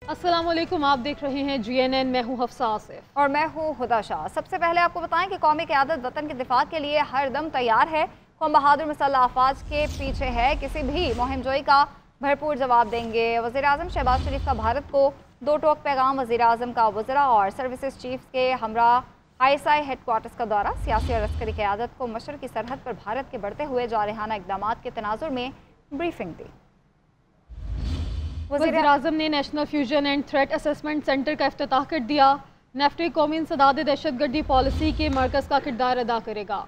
अस्सलाम वालेकुम, आप देख रहे हैं GNN। मैं हूं हफ्सा आसिफ और मैं हूं हुदा शाह। सबसे पहले आपको बताएं कि कौमी क़यादत वतन के दिफा के लिए हर दम तैयार है। कौम बहादुर मुसल्लह अफवाज के पीछे है, किसी भी मुहिमजोई का भरपूर जवाब देंगे। वज़ीर आज़म शहबाज शरीफ का भारत को दो टोक पैगाम। वज़ीर आज़म का वज़रा और सर्विसेज चीफ्स के हमरा ISI हेडक्वार्टर्स का दौरा। सियासी और अस्करी क़यादत को मशरक़ी सरहद पर भारत के बढ़ते हुए जारहाना इक़दाम के तनाजुर में ब्रीफिंग दी। वज़ीर आज़म ने national fusion and threat assessment centre का इफ्तिताह कर दिया। नेफ्टे कौमी इंसदाद दहशतगर्दी पॉलिसी के मरकज़ का किरदार अदा करेगा।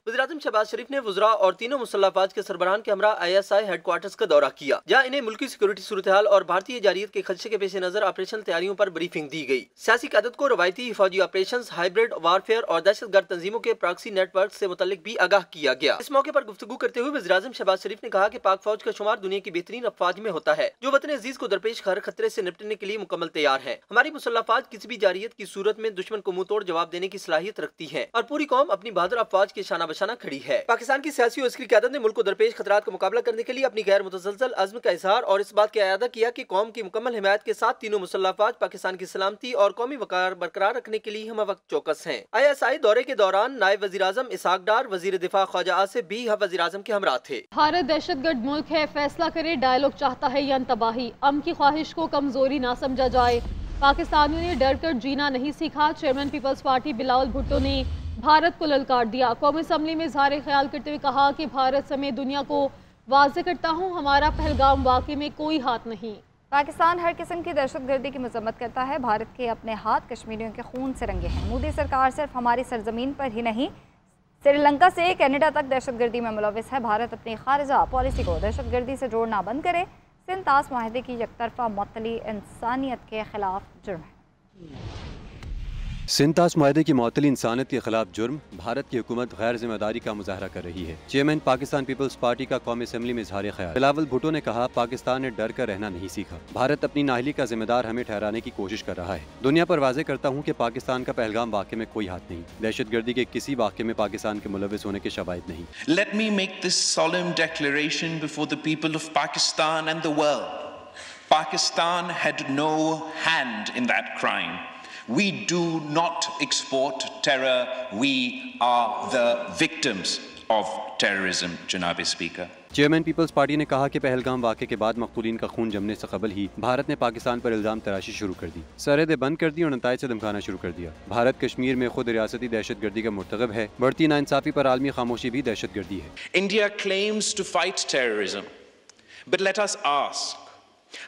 वज़ीर-ए-आज़म शहबाज शरीफ ने वुज़रा और तीनों मुसल्लह अफ़वाज के सरबराहान के हमरा ISI हेडक्वार्टर्स का दौरा किया, जहाँ इन्हें मुल्की सिक्योरिटी सूरत-ए-हाल और भारतीय जारियत के खदशे के पेश नज़र ऑपरेशन तैयारियों पर ब्रीफिंग दी गई। सियासी क़यादत को रवायती फौजी ऑपरेशन, हाइब्रिड वारफेयर और दहशतगर्द तंजीमों के प्रॉक्सी नेटवर्क से मुतल्लिक भी आगाह किया गया। इस मौके पर गुफ्तगू करते हुए वज़ीर-ए-आज़म शहबाज शरीफ ने कहा कि पाक फौज का शुमार दुनिया की बेहतरीन अफ़वाज में होता है, जो वतन अजीज को दरपेश हर खतरे से निपटने के लिए मुकम्मल तैयार है। हमारी मुसल्लह अफ़वाज किसी भी जारियत की सूरत में दुश्मन को मुंह तोड़ जवाब देने की सलाहियत रखती है और पूरी कौम अपनी बहादुर अफ़वाज के शाना बशाना खड़ी है। पाकिस्तान की सियासी और अस्करी क़यादत ने मुल्क को दरपेश खतरात का मुकाबला करने के लिए अपनी गैर मुतसलसल अज़्म का इज़हार और इस बात का इयादा किया कि कौम की मुकम्मल हिमायत के साथ तीनों मुसल्लह अफ़वाज पाकिस्तान की सलामती और कौमी वक़ार बरकरार रखने के लिए हम वक्त चौकस हैं। ISI दौरे के दौरान नायब वज़ीर आज़म इसहाक डार, वज़ीर दिफा ख्वाजा आसिफ भी वज़ीर आज़म के हमरा थे। भारत दहशतगर्द मुल्क है, फैसला करे डायलॉग चाहता है या तबाही। अम की ख्वाहिश को कमजोरी ना समझा जाए। पाकिस्तानियों ने डर कर जीना नहीं सीखा। Chairman peoples party Bilawal Bhutto ने भारत को ललकार दिया। कौमी असम्बली में इज़हार ख्याल करते हुए कहा कि भारत समेत दुनिया को वाज़ेह करता हूँ, हमारा पहलगाम वाक़े में कोई हाथ नहीं। पाकिस्तान हर किस्म की दहशतगर्दी की मजम्मत करता है। भारत के अपने हाथ कश्मीरियों के खून से रंगे हैं। मोदी सरकार सिर्फ हमारी सरजमीन पर ही नहीं, श्रीलंका से कनाडा तक दहशतगर्दी में मुलविस है। भारत अपनी खारिजा पॉलिसी को दहशतगर्दी से जोड़ना बंद करे। सिंतास माहिदे की यकतरफा मुअत्तली इंसानियत के खिलाफ जुर्म है। सिंतास माहिदे की मुअत्तली इंसानियत के खिलाफ जुर्म। भारत की हुकूमत गैर जिम्मेदारी का मुजाहरा कर रही है। चेयरमैन पाकिस्तान पीपल्स पार्टी का कौमी असम्बली में इज़हार ख्याल। बिलावल भुट्टो ने कहा, पाकिस्तान ने डर कर रहना नहीं सीखा। भारत अपनी नाअहली का जिम्मेदार हमें ठहराने की कोशिश कर रहा है। दुनिया पर वाज़ेह करता हूँ कि पाकिस्तान का पहलगाम वाक़े में कोई हाथ नहीं। दहशतगर्दी के किसी वाक़े में पाकिस्तान के मुलविस होने के शवाहिद नहीं। Let me make this solemn declaration before the people of Pakistan and the world. Pakistan had no hand in that crime. We do not export terror. We are the victims of terrorism, Janabi Speaker. Chairman peoples party ने कहा कि पहलगाम वाक़े के बाद मक़तूलीन का खून जमने से कबल ही भारत ने पाकिस्तान पर इल्ज़ाम तराशी शुरू कर दी, सरहदें बंद कर दी और नताइज से धमकाना शुरू कर दिया। भारत कश्मीर में खुद रियासती दहशतगर्दी का मुर्तकब है। बढ़ती नाइंसाफ़ी पर आलमी खामोशी भी दहशतगर्दी है। India claims to fight terrorism, but let us ask,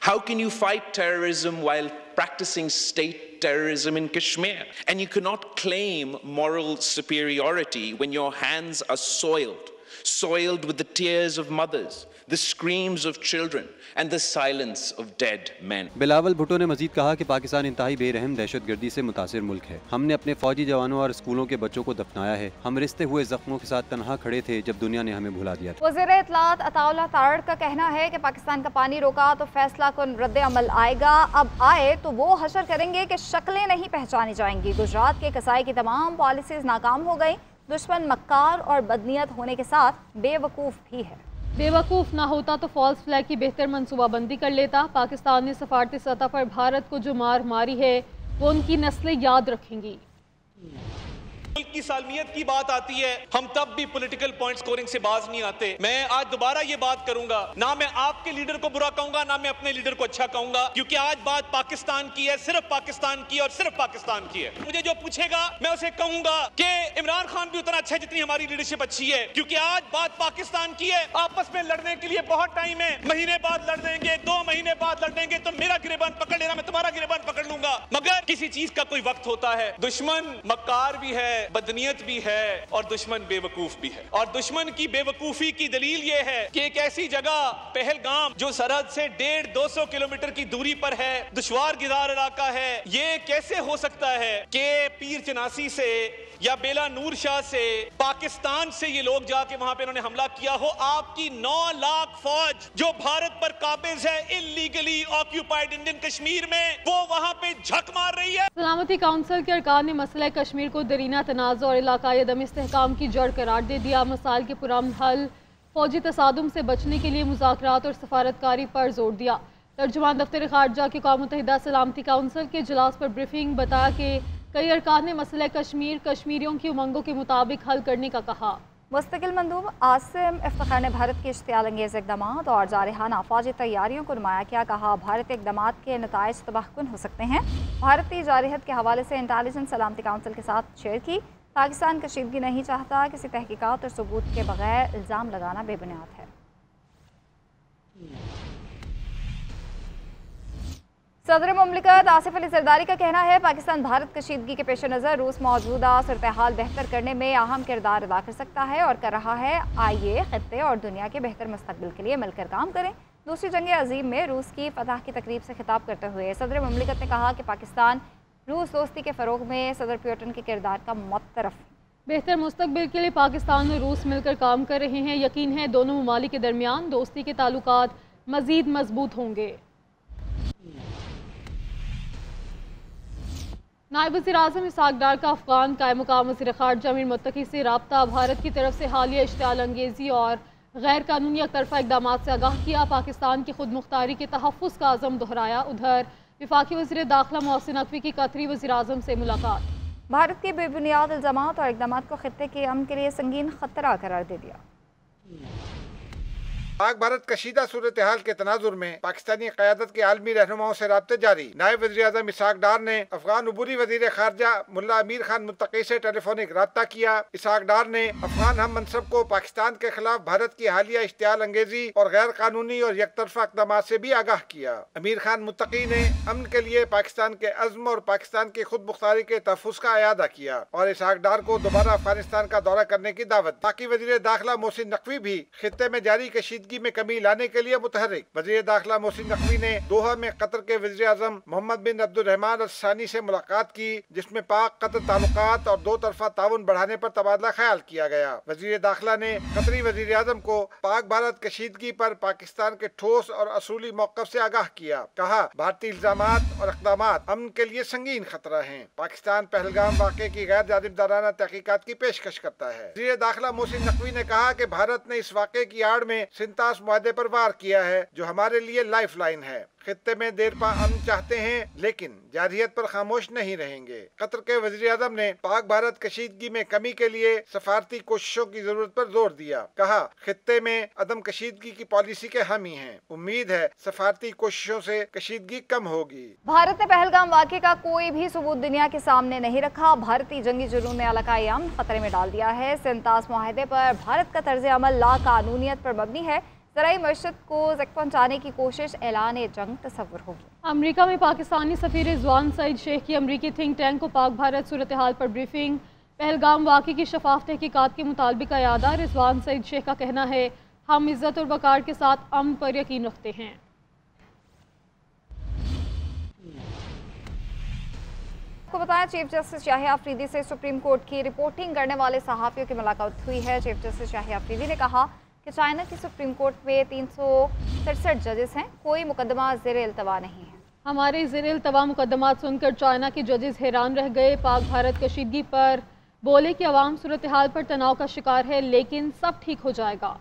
how can you fight terrorism while practicing state terrorism in Kashmir? And you cannot claim moral superiority when your hands are soiled with the tears of mothers, the screams of children and the silence of dead men. Bilawal Bhutto ने मजीद कहा कि पाकिस्तान इंतहाई बेरहम दहशतगर्दी से मुतासिर मुल्क है। हमने अपने फौजी जवानों और स्कूलों के बच्चों को दफनाया है। हम रिश्ते हुए जख्मों के साथ तनहा खड़े थे जब दुनिया ने हमें भुला दिया था। वज़ीर इत्तलात अताउल्लाह तारड़ का कहना है कि पाकिस्तान का पानी रोका तो फैसला कुन रद्द अमल आएगा। अब आए तो वो हशर करेंगे कि शक्लें नहीं पहचानी जाएंगी। गुजरात के कसाई की तमाम पॉलिसीज नाकाम हो गई। दुश्मन मक्कार और बदनीयत होने के साथ बेवकूफ़ भी है। बेवकूफ़ ना होता तो फॉल्स फ्लैग की बेहतर मनसूबाबंदी कर लेता। पाकिस्तान ने सफारती सतह पर भारत को जो मार मारी है वो उनकी नस्लें याद रखेंगी। मुल्क की सालमियत की बात आती है, हम तब भी पॉलिटिकल पॉइंट स्कोरिंग से बाज नहीं आते। मैं आज दोबारा ये बात करूंगा, ना मैं आपके लीडर को बुरा कहूंगा, ना मैं अपने लीडर को अच्छा कहूंगा, क्योंकि आज बात पाकिस्तान की है, सिर्फ पाकिस्तान की और सिर्फ पाकिस्तान की है। मुझे जो पूछेगा मैं उसे कहूंगा कि इमरान खान भी उतना अच्छा है जितनी हमारी लीडरशिप अच्छी है, क्योंकि आज बात पाकिस्तान की है। आपस में लड़ने के लिए बहुत टाइम है, महीने बाद लड़ देंगे, 2 महीने बाद लड़ देंगे, तो मेरा गिरेबान पकड़ लेना, मैं तुम्हारा गिरेबान पकड़ लूंगा, मगर किसी चीज का कोई वक्त होता है। दुश्मन मक्कार भी है, बदनीयत भी है और दुश्मन बेवकूफ भी है। और दुश्मन की बेवकूफी की दलील ये है कि एक ऐसी जगह पहलगाम जो सरहद से 150-200 किलोमीटर की दूरी पर है, दुश्वार गिजार इलाका है, ये कैसे हो सकता है कि पीर चनासी से या बेला नूर शाह से, पाकिस्तान से ये लोग जाके वहां पे उन्होंने हमला किया हो। आपकी 9 लाख फौज जो भारत पर काबिज है इल्लीगली ऑक्यूपाइड इंडियन कश्मीर में, वो वहां पे झक मार रही है। सलामती काउंसिल के अरकान ने मसला कश्मीर को दरीना तनाज़ और इलाकाई अदम इस्तेहकाम की जड़ करार दे दिया। मसाइल के पुरअमन हल, फौजी तसादुम से बचने के लिए मुज़ाकरात और सफारतकारी पर जोर दिया। तर्जुमान दफ्तर खारजा के कौम मुत्तहिदा सलामती काउंसिल के इजलास पर ब्रीफिंग, बताया कि कई अरकान ने मसला कश्मीरियों की उमंगों के मुताबिक हल करने का कहा। मुस्तकिल मंदूब आसिम इफ्तिखार ने भारत के इश्तियाल अंगेज़ इक़दाम और जारहाना फ़ौजी तैयारियों को नुमाया किया। कहा भारतीय इक़दाम के नताइज तबाहकुन हो सकते हैं। भारतीय जारहत के हवाले से इंटेलिजेंस सलामती काउंसिल के साथ शेयर की। पाकिस्तान कशीदगी नहीं चाहता, किसी तहकीकात और सबूत के बगैर इल्ज़ाम लगाना बेबुनियाद है। सदर मुमलिकत आसिफ अली जरदारी का कहना है पाकिस्तान भारत कशीदगी के पेश नज़र रूस मौजूदा सूरत हाल बेहतर करने में अहम किरदार अदा कर सकता है और कर रहा है। आइए खत्ते और दुनिया के बेहतर मुस्तकबिल के लिए मिलकर काम करें। दूसरी जंग अजीम में रूस की फतह की तकरीब से खिताब करते हुए सदर मुमलिकत ने कहा कि पाकिस्तान रूस दोस्ती के फ़रोग में सदर पुतिन के किरदार का मुतरफ। बेहतर मुस्तकबिल के लिए पाकिस्तान और रूस मिलकर काम कर रहे हैं। यकीन है दोनों ममालिक के दरमियान दोस्ती के ताल्लुकात मज़ीद मजबूत होंगे। नायब वज़ीर-ए-आज़म इसहाक़ डार का अफ़गान कायम मुक़ाम वज़ीर ख़ारजा अमीर मुत्तकी से रब्ता। भारत की तरफ से हालिया इश्तियाल अंगेज़ी और गैर कानूनी एकतरफ़ा इक़दामात से आगाह किया। पाकिस्तान की खुद मुख्तारी के तहफ़्फ़ुज़ का अज़म दोहराया। उधर वफ़ाक़ी वज़ीर दाखिला मोहसिन नक़वी की कतरी वज़ीर-ए-आज़म से मुलाकात। भारत के बेबुनियाद इल्ज़ामात और इक़दामात को खित्ते के अमन के लिए संगीन ख़तरा करार दे दिया। पाक भारत कशीदा सूरत हाल के तनाजुर में पाकिस्तानी क़यादत के आलमी रहनुमाओं से राब्ते जारी। नायब वज़ीर-ए-आज़म इसहाक़ डार ने अफ़गान अबूरी वज़ीर ख़ारजा मुल्ला अमीर खान मुत्तकी से टेलीफोनिक रब्ता किया। इसहाक़ डार ने अफ़गान हम मनसब को पाकिस्तान के खिलाफ भारत की हालिया इश्तियाल अंगेज़ी और गैर कानूनी और यकतरफ़ा इक़दामात से भी आगाह किया। अमीर खान मुत्तकी ने अमन के लिए पाकिस्तान के अज़्म और पाकिस्तान की खुद मुख्तारी के तहफ़्फ़ुज़ का अयादा किया और इसहाक़ डार को दोबारा अफ़गानिस्तान का दौरा करने की दावत। बाकी वज़ीर दाखिला मोहसिन नक़वी भी खित्ते में जारी कशीदगी में कमी लाने के लिए मुतहर्रिक। वज़ीर दाखिला मोहसिन नक़वी ने दोहा में कतर के वज़ीर-ए-आज़म मोहम्मद बिन अब्दुर्रहमान अल-सानी से मुलाकात की, जिसमें पाक कतर ताल्लुकात और दो तरफा ताउन बढ़ाने पर तबादला ख्याल किया गया। वज़ीर दाखिला ने कतरी वज़ीर-ए-आज़म को पाक भारत कशीदगी पर पाकिस्तान के ठोस और असूली मौक़िफ़ से आगाह किया। कहा भारतीय इल्ज़ामात और इक़दामात अमन के लिए संगीन खतरा है। पाकिस्तान पहलगाम वाक़े की गैर जानिबदाराना तहक़ीक़ात की पेशकश करता है। वज़ीर दाखिला मोहसिन नक़वी ने कहा कि भारत ने इस वाक़े की आड़ में सिंतास मुआहदे पर वार किया है, जो हमारे लिए लाइफ लाइन है। खित्ते में देर पा अमन चाहते हैं, लेकिन जारहियत पर खामोश नहीं रहेंगे। कतर के वज़ीर-ए-आज़म ने पाक भारत कशीदगी में कमी के लिए सफारती कोशिशों की जरूरत पर जोर दिया। कहा खित्ते में अदम कशीदगी की पॉलिसी के हामी हैं। उम्मीद है सफारती कोशिशों से कशीदगी कम होगी। भारत ने पहलगाम वाक़े का कोई भी सबूत दुनिया के सामने नहीं रखा। भारतीय जंगी जुनून ने इलाकाई अमन खतरे में डाल दिया है। सिंतास मुआहदे पर भारत का तर्ज अमल लाकानूनियत पर मबनी है। ज़राई मशरत को ज़ख्म पहुँचाने की कोशिश ऐलान जंग तस्वुर होगी। अमरीका में पाकिस्तानी सफ़ीर रिजवान सईद शेख की अमरीकी थिंक टैंक को पाक भारत सूरत हाल पर ब्रीफिंग। पहलगाम वाक़े की शफाफ तहकीकात के मुताबिक अयादा। रिजवान सईद शेख का कहना है हम इज़्ज़त और वक़ार के साथ अमन पर यकीन रखते हैं। आपको बताया चीफ जस्टिस याहिया अफरीदी से सुप्रीम कोर्ट की रिपोर्टिंग करने वाले सहाफ़ियों की मुलाकात हुई है। चीफ जस्टिस याहिया अफरीदी ने कहा कि चाइना की सुप्रीम कोर्ट में 367 जजेस हैं, कोई मुकदमा ज़ेरे इल्तवा नहीं है। हमारे ज़ेरे इल्तवा मुकदमात सुनकर चाइना के जजेस हैरान रह गए। पाक भारत कशीदगी पर बोले कि अवाम सूरत हाल पर तनाव का शिकार है, लेकिन सब ठीक हो जाएगा।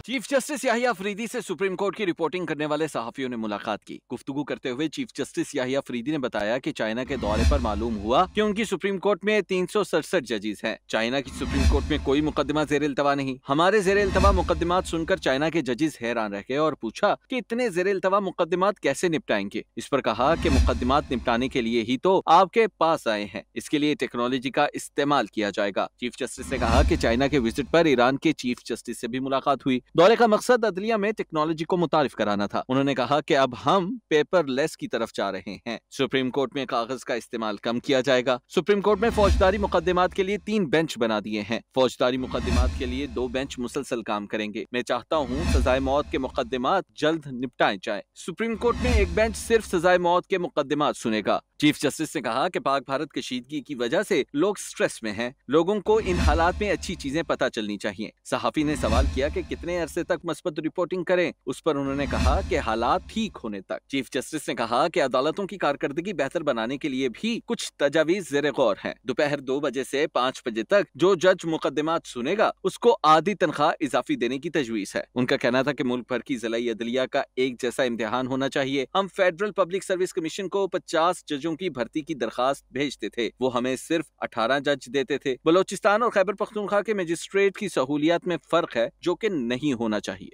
चीफ जस्टिस याहिया अफरीदी से सुप्रीम कोर्ट की रिपोर्टिंग करने वाले सहाफियों ने मुलाकात की। गुफ्तगू करते हुए चीफ जस्टिस याहिया अफरीदी ने बताया कि चाइना के दौरे पर मालूम हुआ कि उनकी सुप्रीम कोर्ट में 367 जजेस हैं। चाइना की सुप्रीम कोर्ट में कोई मुकदमा ज़ेर इल्तवा नहीं। हमारे ज़ेर इल्तवा मुकदमात सुनकर चाइना के जजेस हैरान रह गए और पूछा कि इतने ज़ेर इल्तवा मुकदमात कैसे निपटाएंगे। इस पर कहा कि मुकदमात निपटाने के लिए ही तो आपके पास आए हैं, इसके लिए टेक्नोलॉजी का इस्तेमाल किया जाएगा। चीफ जस्टिस ने कहा कि चाइना के विजिट पर ईरान के चीफ जस्टिस से भी मुलाकात हुई। दौरे का मकसद अदलिया में टेक्नोलॉजी को मुतारिफ कराना था। उन्होंने कहा कि अब हम पेपरलेस की तरफ जा रहे हैं। सुप्रीम कोर्ट में कागज का इस्तेमाल कम किया जाएगा। सुप्रीम कोर्ट में फौजदारी मुकदमात के लिए 3 बेंच बना दिए हैं। फौजदारी मुकदमात के लिए 2 बेंच मुसलसल काम करेंगे। मैं चाहता हूँ सजाए मौत के मुकदमात जल्द निपटाए जाए। सुप्रीम कोर्ट में एक बेंच सिर्फ सजाए मौत के मुकदमात सुनेगा। चीफ जस्टिस ने कहा कि पाक भारत कशीदगी की वजह से लोग स्ट्रेस में हैं। लोगों को इन हालात में अच्छी चीजें पता चलनी चाहिए। सहाफी ने सवाल किया कि कितने अरसे तक मस्बत रिपोर्टिंग करें। उस पर उन्होंने कहा कि हालात ठीक होने तक। चीफ जस्टिस ने कहा कि अदालतों की कारकर्दगी बेहतर बनाने के लिए भी कुछ तजावीज ज़ेरे गौर हैं। दोपहर 2 बजे से 5 बजे तक जो जज मुकदमात सुनेगा उसको आधी तनख्वाह इजाफी देने की तजवीज है। उनका कहना था कि मुल्क भर की ज़िलाई अदलिया का एक जैसा इम्तिहान होना चाहिए। हम फेडरल पब्लिक सर्विस कमीशन को 50 जजों की भर्ती की दरखास्त भेजते थे, वो हमें सिर्फ 18 जज देते थे। बलोचिस्तान और खैबर पख्तूनख्वा के मजिस्ट्रेट की सहूलियात में फर्क है जो कि नहीं होना चाहिए।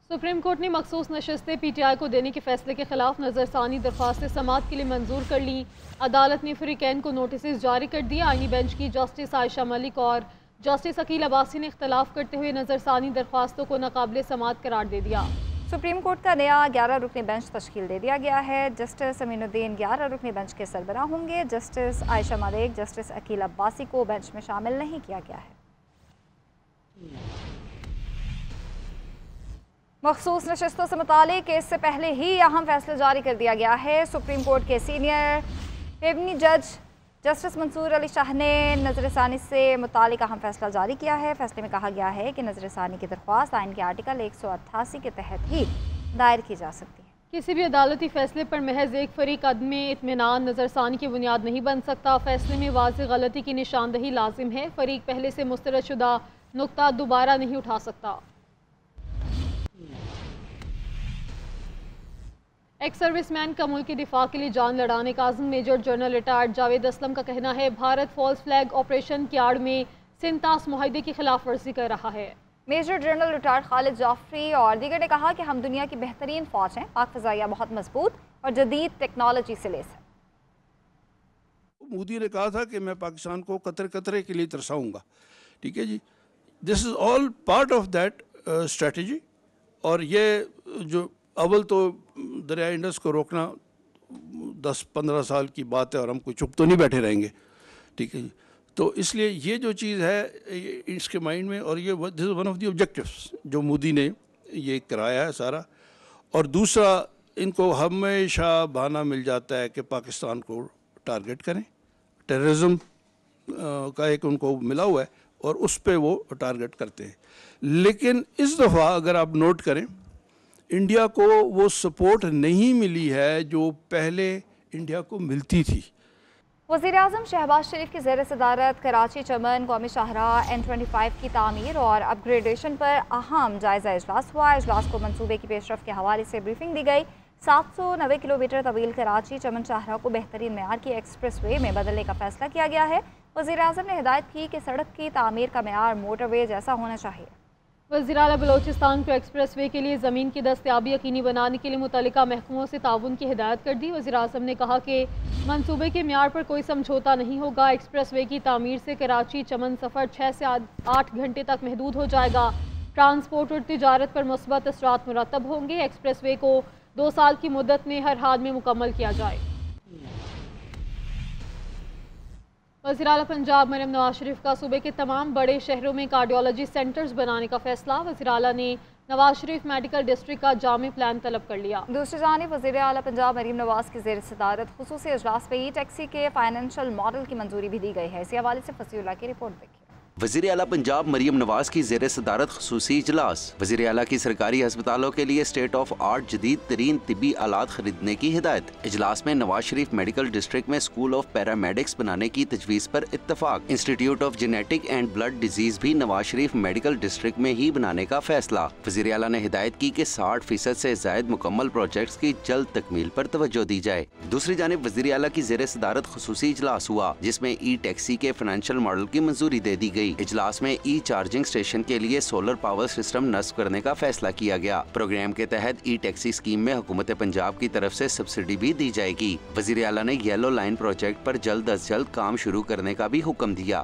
सुप्रीम कोर्ट ने मखसूस नशस्तें पीटीआई को देने के फैसले के खिलाफ नजरसानी दरख्वास्त समाअत के लिए मंजूर कर ली। अदालत ने फरीकैन को नोटिस जारी कर दिए। आईनी बेंच की जस्टिस आयशा मलिक और जस्टिस अकील अब्बासी ने इख्तलाफ करते हुए नजरसानी दरख्वास्तों को नाकाबिले समाअत करार दे दिया। सुप्रीम कोर्ट का नया 11 रुकनी बेंच तश्कील दे दिया गया है। जस्टिस अमीनुद्दीन 11 रुकनी बेंच के सरबराह होंगे। जस्टिस आयशा मलिक, जस्टिस अकील अब्बासी को बेंच में शामिल नहीं किया गया है। मखसूस नशस्तों से मुतालिक इससे पहले ही अहम फैसला जारी कर दिया गया है। सुप्रीम कोर्ट के सीनियर रेवन्यू जज जस्टिस मंसूर अली शाह ने नजरसानी से मुतालिक अहम फैसला जारी किया है। फैसले में कहा गया है कि नजरसानी की दरख्वास्त आइन के आर्टिकल 188 के तहत ही दायर की जा सकती है। किसी भी अदालती फैसले पर महज एक फरीक अदम इत्मीनान नजरसानी की बुनियाद नहीं बन सकता। फैसले में वाज़ेह गलती की निशानदही लाजिम है। फरीक पहले से मुस्तरदशुदा नुक्ता दोबारा नहीं उठा सकता। एक्स सर्विसमैन का मुल्क के दिफा के लिए जान लड़ाने का Azam major general retired Javed Aslam का कहना है भारत फॉल्स फ्लैग ऑपरेशन की आड़ में सिंतास मुआहदे की खिलाफ वर्जी कर रहा है। Major general retired Khalid Jafri और दीगर ने कहा कि हम दुनिया की बेहतरीन फौज हैं। पाक फ़ज़ाइया बहुत मजबूत और जदीद टेक्नोलॉजी से लैस है। मोदी ने कहा था कि मैं पाकिस्तान को कतरे कतरे के लिए तरसाऊंगा। ठीक है जी, this is all part of that strategy. और ये जो अव्वल तो दरिया इंडस को रोकना 10-15 साल की बात है और हम कोई चुप तो नहीं बैठे रहेंगे। ठीक है जी, तो इसलिए ये जो चीज़ है इसके माइंड में, और ये this is one of the objectives जो मोदी ने ये कराया है सारा। और दूसरा, इनको हमेशा बहाना मिल जाता है कि पाकिस्तान को टारगेट करें। टेररिज्म का एक उनको मिला हुआ है और उस पर वो टारगेट करते हैं। लेकिन इस दफ़ा अगर आप नोट करें, इंडिया को वो सपोर्ट नहीं मिली है जो पहले इंडिया को मिलती थी। वज़ीर-ए-आज़म शहबाज शरीफ की ज़ेर सदारत कराची चमन कौमी शाहराह N25 की तामीर और अपग्रेडेशन पर अहम जायज़ा इजलास हुआ। इजलास को मनसूबे की पेशरफ के हवाले से ब्रीफिंग दी गई। 790 किलोमीटर तवील कराची चमन शाहराह को बेहतरीन मेयार की एक्सप्रेस वे में बदलने का फैसला किया गया है। वज़ीर-ए-आज़म ने हिदायत की कि सड़क की तामीर का मेयार मोटरवे जैसा होना चाहिए। वज़ीर आला बलोचिस्तान को एक्सप्रेस वे के लिए ज़मीन की दस्तयाबी यकीनी बनाने के लिए मुतल्लिका महकमों से ताउन की हिदायत कर दी। वज़ीर आज़म ने कहा कि मनसूबे के म्यार पर कोई समझौता नहीं होगा। एक्सप्रेस वे की तामीर से कराची चमन सफ़र 6 से 8 घंटे तक महदूद हो जाएगा। ट्रांसपोर्ट और तिजारत पर मुस्बत असरात मुरतब होंगे। एक्सप्रेस वे को 2 साल की मुद्दत में हर हाल में मुकम्मल किया जाए। वज़ीर आला पंजाब मरियम नवाज शरीफ का सूबे के तमाम बड़े शहरों में कार्डियोलॉजी सेंटर्स बनाने का फैसला। वज़ीर आला ने नवाज शरीफ मेडिकल डिस्ट्रिक्ट का जामे प्लान तलब कर लिया। दूसरी जानिब वज़ीर आला पंजाब मरियम नवाज की ज़ेर सदारत खुसूसी इजलास में ई टैक्सी के फाइनेंशियल मॉडल की मंजूरी भी दी गई है। इसी हवाले से फसीउल्लाह की रिपोर्ट देखिए। वज़ीर आला पंजाब मरियम नवाज की ज़ेर सदारत खुसूसी इजलास। वज़ीर आला की सरकारी अस्पतालों के लिए स्टेट ऑफ आर्ट जदीद तरीन तिब्बी आलात खरीदने की हिदायत। इजलास में नवाज शरीफ मेडिकल डिस्ट्रिक्ट में स्कूल ऑफ पैरामेडिक्स बनाने की तजवीज़ पर इत्तफाक। Institute of genetic and blood disease भी नवाज शरीफ मेडिकल डिस्ट्रिक्ट में ही बनाने का फैसला। वज़ीर आला ने हिदायत की कि 60% से ज़ायद मुकम्मल प्रोजेक्ट्स की जल्द तकमील पर तवज्जो दी जाए। दूसरी जानिब वज़ीर आला की ज़ेर सदारत खुसूसी इजलास हुआ जिसमें ई टैक्सी के फाइनेंशियल मॉडल की मंजूरी दे दी गई। इजलास में ई चार्जिंग स्टेशन के लिए सोलर पावर सिस्टम नस्ब करने का फैसला किया गया। प्रोग्राम के तहत ई टैक्सी स्कीम में हुकूमत पंजाब की तरफ से सब्सिडी भी दी जाएगी। वज़ीर आला ने येलो लाइन प्रोजेक्ट पर जल्द अज जल्द काम शुरू करने का भी हुक्म दिया।